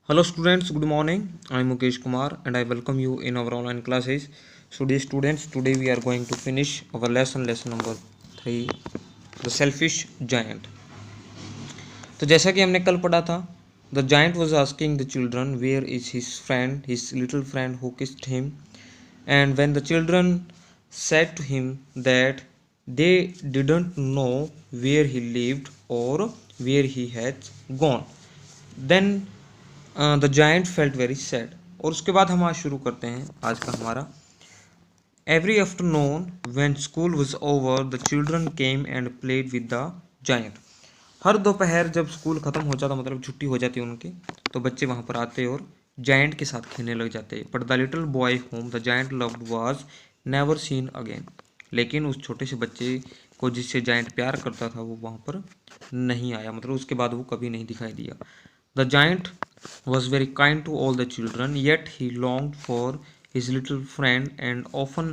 Hello students, good morning. I am Mukesh Kumar and I welcome you in our online classes. So dear students, today we are going to finish our lesson number 3, the selfish giant. तो जैसा कि हमने कल पढ़ा था, the giant was asking the children where is his friend, his little friend who kissed him, and when the children said to him that they didn't know where he lived or where he had gone, then the giant felt very sad. और उसके बाद हम आज शुरू करते हैं आज का हमारा। Every afternoon when school was over the children came and played with the giant. हर दोपहर जब स्कूल ख़त्म हो जाता, मतलब छुट्टी हो जाती उनकी, तो बच्चे वहाँ पर आते और जाइंट के साथ खेलने लग जाते। But the little boy home the giant loved was never seen again. लेकिन उस छोटे से बच्चे को जिससे जाइंट प्यार करता था वो वहाँ पर नहीं आया, मतलब उसके बाद वो कभी नहीं दिखाई दिया। The giant was very kind to all the children, yet he longed for his little friend and often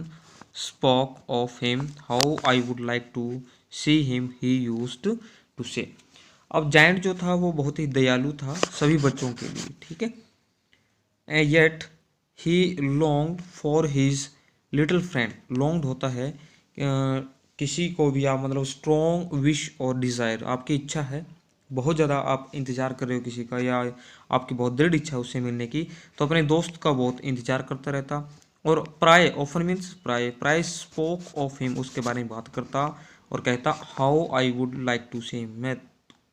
spoke of him. How I would like to see him, he used to say. अब giant जो था वो बहुत ही दयालु था सभी बच्चों के लिए, ठीक है। And yet he longed for his little friend. Longed होता है किसी को भी आप, मतलब स्ट्रॉन्ग विश और डिज़ायर, आपकी इच्छा है, बहुत ज़्यादा आप इंतज़ार कर रहे हो किसी का, या आपकी बहुत दृढ़ इच्छा है उससे मिलने की, तो अपने दोस्त का बहुत इंतज़ार करता रहता। और प्राय, ऑफन मीन्स प्राय, प्राय स्पोक ऑफ हिम, उसके बारे में बात करता और कहता how I would like to say, मैं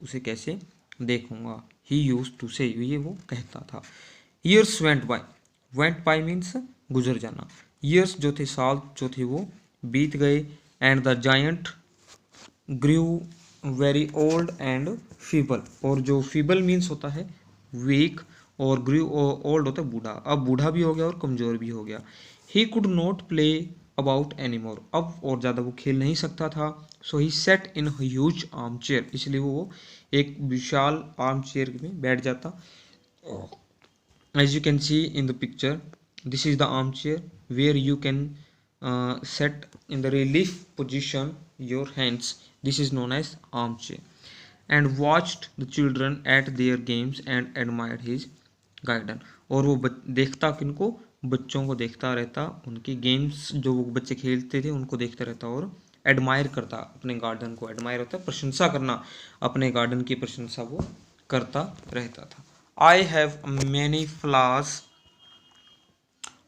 उसे कैसे देखूंगा। ही यूज टू से, ये वो कहता था। ईयर्स वेंट बाय मीन्स गुजर जाना। ईयर्स जो थे, साल जो थे वो बीत गए। And the giant grew very old and feeble. और जो फीबल मीन्स होता है वीक, और ग्रू ओल्ड होता है बूढ़ा। अब बूढ़ा भी हो गया और कमज़ोर भी हो गया। He could not play about any more. अब और ज़्यादा वो खेल नहीं सकता था। So he sat in huge armchair, इसलिए वो एक विशाल आर्म चेयर में बैठ जाता। As you can see in the picture, this is the armchair where you can set in the relief position your hands. This is known as armchair. And watched the children at their games and admired his garden. और वो देखता किनको, बच्चों को देखता रहता, उनकी games जो वो बच्चे खेलते थे उनको देखता रहता और एडमायर करता अपने गार्डन को। एडमायर होता है प्रशंसा करना, अपने गार्डन की प्रशंसा वो करता रहता था। I have many flowers,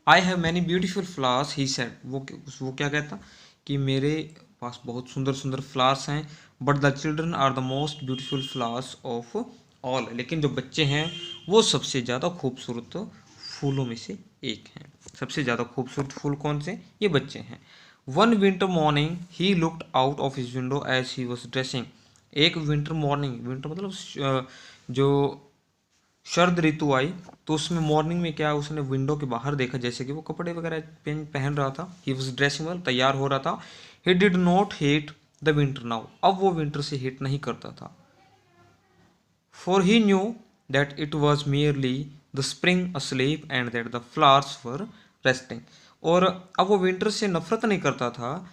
I have many beautiful flowers he said. वो क्या कहता कि मेरे पास बहुत सुंदर सुंदर फ्लावर्स हैं। But the children are the most beautiful flowers of all. लेकिन जो बच्चे हैं वो सबसे ज़्यादा खूबसूरत फूलों में से एक हैं। सबसे ज़्यादा खूबसूरत फूल कौन से? ये बच्चे हैं। One winter morning he looked out of his window as he was dressing. एक विंटर मॉर्निंग, विंटर मतलब जो शरद ऋतु आई, तो उसमें मॉर्निंग में क्या, उसने विंडो के बाहर देखा, जैसे कि वो कपड़े वगैरह पहन रहा था। ही वॉज ड्रेसिंग, मतलब तैयार हो रहा था। He did not hate the winter now. अब वो विंटर से हेट नहीं करता था। For he knew that it was merely the spring asleep and that the flowers were resting. और अब वो विंटर से नफरत नहीं करता था,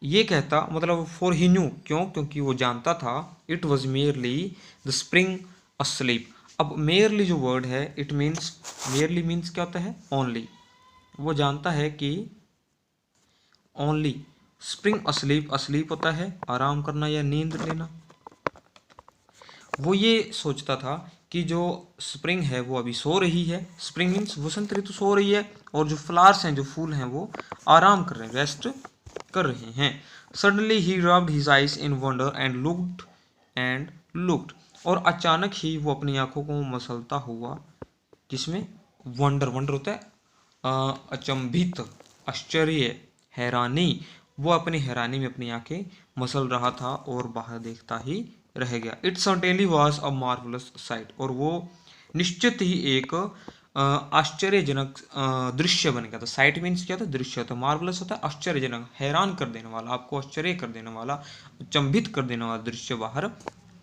ये कहता, मतलब फॉर ही न्यू, क्यों? क्योंकि वो जानता था it was merely the spring asleep. अब मेयरली जो वर्ड है, इट मीन्स, मेयरली मीन्स क्या होता है? ओनली। वो जानता है कि ओनली स्प्रिंग अस्लीप, अस्लीप होता है आराम करना या नींद लेना। वो ये सोचता था कि जो स्प्रिंग है वो अभी सो रही है। स्प्रिंग मीन्स वसंत ऋतु सो रही है, और जो फ्लावर्स हैं, जो फूल हैं, वो आराम कर रहे हैं, रेस्ट कर रहे हैं। Suddenly he rubbed his eyes in wonder and looked. और अचानक ही वो अपनी आंखों को मसलता हुआ, किसमें? वंडर, वंडर होता है अचंभित, आश्चर्य, हैरानी। वो अपनी हैरानी में अपनी आंखें मसल रहा था और बाहर देखता ही रह गया। It certainly was a marvellous site. और वो निश्चित ही एक आश्चर्यजनक दृश्य बन गया था। साइट मीन्स क्या था? दृश्य होता है। मार्वलस होता है आश्चर्यजनक, हैरान कर देने वाला, आपको आश्चर्य कर देने वाला, अचंभित कर देने वाला दृश्य बाहर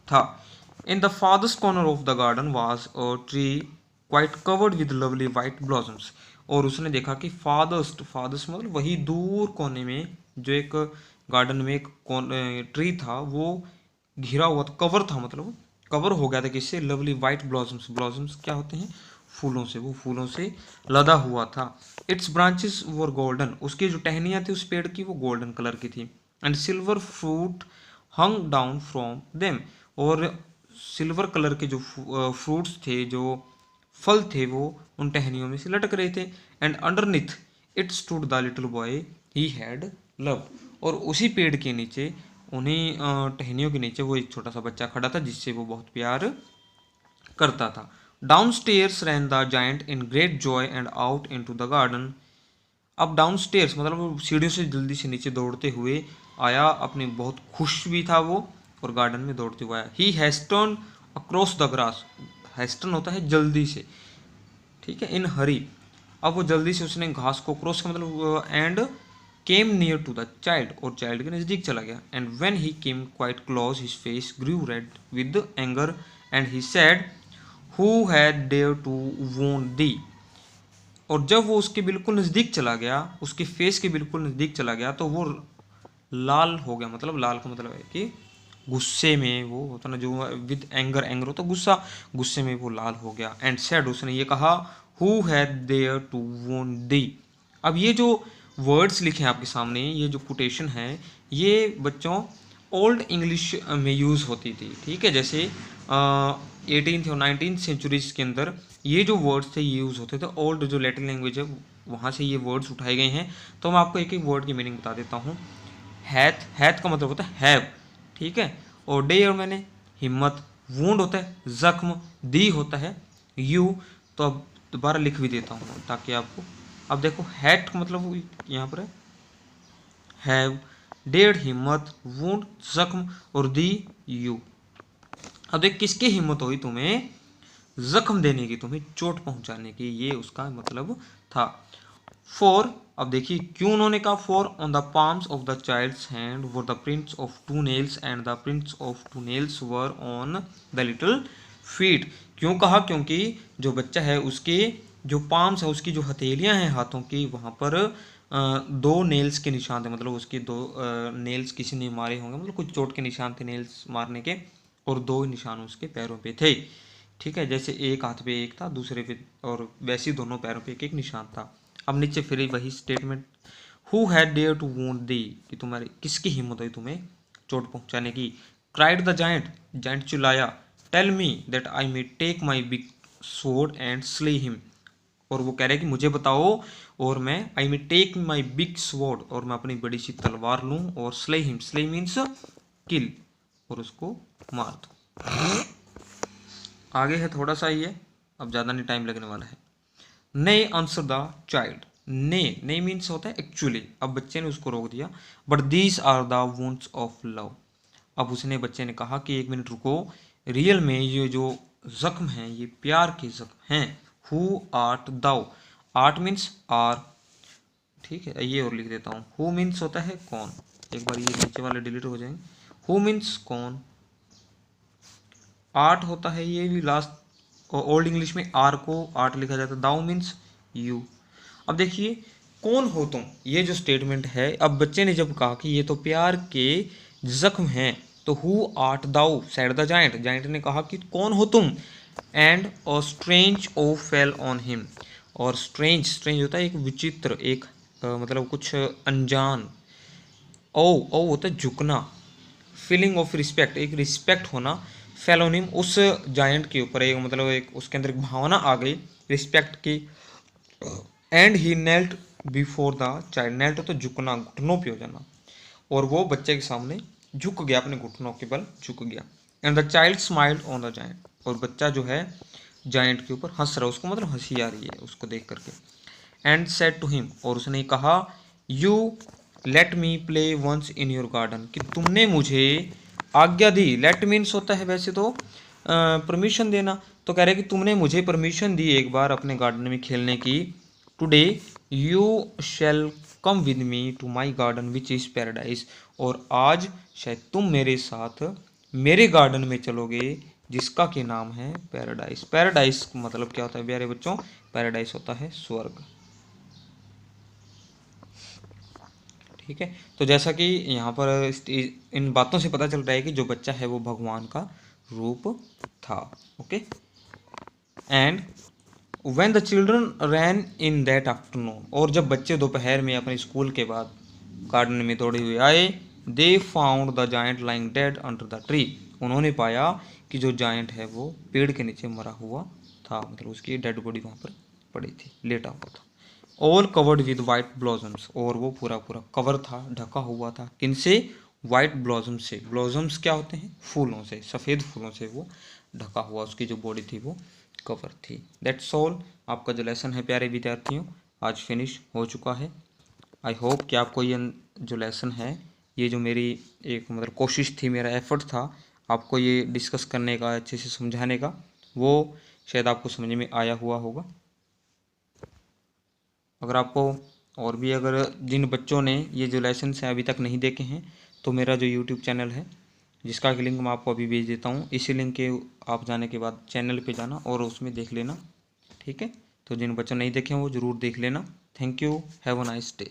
था। In the farthest corner of the garden was a tree quite covered with lovely white blossoms. और उसने देखा कि फादर्स्ट, फादर्स मतलब वही दूर कोने में जो एक गार्डन में एक ट्री था, वो घिरा हुआ था, कवर था, मतलब कवर हो गया था किससे? Lovely white blossoms. ब्लॉसम्स क्या होते हैं? फूलों से, वो फूलों से लदा हुआ था। इट्स ब्रांचेस वर गोल्डन, उसकी जो टहनियाँ थी उस पेड़ की वो गोल्डन कलर की थी। And silver fruit hung down from them, और सिल्वर कलर के जो फ्रूट्स थे, जो फल थे, वो उन टहनियों में से लटक रहे थे। And underneath it stood the little boy he had love, और उसी पेड़ के नीचे, उन्हीं टहनियों के नीचे वो एक छोटा सा बच्चा खड़ा था जिससे वो बहुत प्यार करता था। Downstairs ran the giant in great joy and out into the garden. अब डाउन स्टेयर्स मतलब वो सीढ़ियों से जल्दी से नीचे दौड़ते हुए आया, अपने बहुत खुश भी था वो, और गार्डन में दौड़ते हुए आया। ही हैस्टर्न अक्रॉस द ग्रास, हैस्टर्न होता है जल्दी से, ठीक है, इन हरी। अब वो जल्दी से उसने घास को क्रॉस का मतलब, and came near to the child, और चाइल्ड के नज़दीक चला गया। And when he came quite close his face grew red with anger and he said who had dare to wound thee. और जब वो उसके बिल्कुल नज़दीक चला गया, उसके फेस के बिल्कुल नज़दीक चला गया, तो वो लाल हो गया। मतलब लाल का मतलब है कि गुस्से में, वो होता ना जो विद एंगर, एंगर होता गुस्सा, गुस्से में वो लाल हो गया। एंड सेड, उसने ये कहा, who had there to wound दी। अब ये जो वर्ड्स लिखे हैं आपके सामने, ये जो कोटेशन है, ये बच्चों ओल्ड इंग्लिश में यूज़ होती थी, ठीक है। जैसे 18th और 19th सेंचुरीज के अंदर ये जो वर्ड्स थे ये यूज़ होते थे। ओल्ड जो लैटिन लैंग्वेज है वहाँ से ये वर्ड्स उठाए गए हैं। तो मैं आपको एक एक वर्ड की मीनिंग बता देता हूँ। हैथ, हैथ का मतलब होता है हैव, ठीक है। और डेयर मैंने हिम्मत, वुंड होता है जख्म, दी होता है यू। तो अब दोबारा लिख भी देता हूँ ताकि आपको, अब देखो हैट का मतलब यहाँ पर है हैव, डेयर हिम्मत, वुंड जख्म, और दी यू। अब देख किसकी हिम्मत हुई तुम्हें जख्म देने की, तुम्हें चोट पहुंचाने की, ये उसका मतलब था। फोर, अब देखिए क्यों उन्होंने कहा for. On the palms of the child's hand were the prints of two nails and the prints of two nails were on the little feet. क्यों कहा, क्योंकि जो बच्चा है उसके जो पाम्स है, उसकी जो हथेलियां हैं हाथों की, वहां पर दो नेल्स के निशान थे। मतलब उसके दो नेल्स किसी ने मारे होंगे, मतलब कुछ चोट के निशान थे नेल्स मारने के, और दो निशान उसके पैरों पे थे, ठीक है। जैसे एक हाथ पे एक था, दूसरे पे, और वैसे ही दोनों पैरों पे एक एक निशान था। अब नीचे फिर वही statement, who had dare to wound thee, कि तुम्हारी किसकी हिम्मत हुई तुम्हें चोट पहुंचाने की। क्राइड द जायंट, जायंट चिल्लाया, tell me that I may take my big sword and slay him. और वो कह रहे हैं कि मुझे बताओ, और मैं I may take my big sword, और मैं अपनी बड़ी सी तलवार लूँ, और slay him, slay means kill, और उसको मार दूँ। आगे है थोड़ा सा ये, अब ज़्यादा नहीं टाइम लगने वाला है। Nay answer the child, nay means होता है एक्चुअली। अब बच्चे ने उसको रोक दिया, but these are the wounds of love. अब उसने, बच्चे ने कहा कि एक मिनट रुको, रियल में ये जो जख्म हैं ये प्यार के जख्म हैं। Who art thou, art means are, ठीक है। ये और लिख देता हूँ, हु मीन्स होता है कौन, एक बार ये नीचे वाले डिलीट हो जाएंगे। हु मीन्स कौन, आर्ट होता है ये भी लास्ट, ओल्ड इंग्लिश में आर को आर्ट लिखा जाता है। दाउ मीन्स यू। अब देखिए कौन हो तुम, ये जो स्टेटमेंट है, अब बच्चे ने जब कहा कि ये तो प्यार के जख्म हैं, तो who art thou said the giant, giant ने कहा कि कौन हो तुम। And a strange awe fell on him, और स्ट्रेंज, स्ट्रेंज होता है एक विचित्र, एक मतलब कुछ अनजान। ओ, ओ होता है झुकना, फीलिंग ऑफ रिस्पेक्ट, एक रिस्पेक्ट होना। फेलोनिम, उस जायंट के ऊपर एक मतलब एक उसके अंदर एक भावना आ गई रिस्पेक्ट की। And he knelt before the child, knelt तो झुकना, घुटनों पे हो जाना, और वो बच्चे के सामने झुक गया, अपने घुटनों के बल झुक गया। And the child smiled on the giant, और बच्चा जो है जायंट के ऊपर हंस रहा है, उसको मतलब हंसी आ रही है उसको देख करके। एंड सेड टू हिम, और उसने कहा, you let me play once in your garden, कि तुमने मुझे आज्ञा दी। लेट मीन्स होता है वैसे तो परमिशन देना, तो कह रहे कि तुमने मुझे परमिशन दी एक बार अपने गार्डन में खेलने की। Today you shall come with me to my garden which is paradise, और आज शायद तुम मेरे साथ मेरे गार्डन में चलोगे जिसका कि नाम है पैराडाइज। पैराडाइज मतलब क्या होता है प्यारे बच्चों, पैराडाइज होता है स्वर्ग, ठीक है। तो जैसा कि यहाँ पर इन बातों से पता चल रहा है कि जो बच्चा है वो भगवान का रूप था, okay. And when the children ran in that afternoon, और जब बच्चे दोपहर में अपने स्कूल के बाद गार्डन में दौड़े हुए आए, they found the giant lying dead under the tree, उन्होंने पाया कि जो जायंट है वो पेड़ के नीचे मरा हुआ था, मतलब उसकी डेड बॉडी वहाँ पर पड़ी थी, लेटा हुआ था। All covered with white blossoms, और वो पूरा पूरा कवर था, ढका हुआ था, किनसे? वाइट ब्लॉजम से। ब्लॉजम्स क्या होते हैं? फूलों से, सफ़ेद फूलों से वो ढका हुआ, उसकी जो बॉडी थी वो कवर थी। दैट्स ऑल, आपका जो लेसन है प्यारे विद्यार्थियों आज फिनिश हो चुका है। आई होप कि आपको ये जो लेसन है, ये जो मेरी एक मतलब कोशिश थी, मेरा एफर्ट था आपको ये डिस्कस करने का, अच्छे से समझाने का, वो शायद आपको समझ में आया हुआ होगा। अगर आपको और भी, अगर जिन बच्चों ने ये जो लेसन है अभी तक नहीं देखे हैं, तो मेरा जो यूट्यूब चैनल है, जिसका कि लिंक मैं आपको अभी भेज देता हूँ, इसी लिंक के आप जाने के बाद चैनल पे जाना और उसमें देख लेना, ठीक है। तो जिन बच्चों ने नहीं देखे हैं वो ज़रूर देख लेना। Thank you, have a nice day.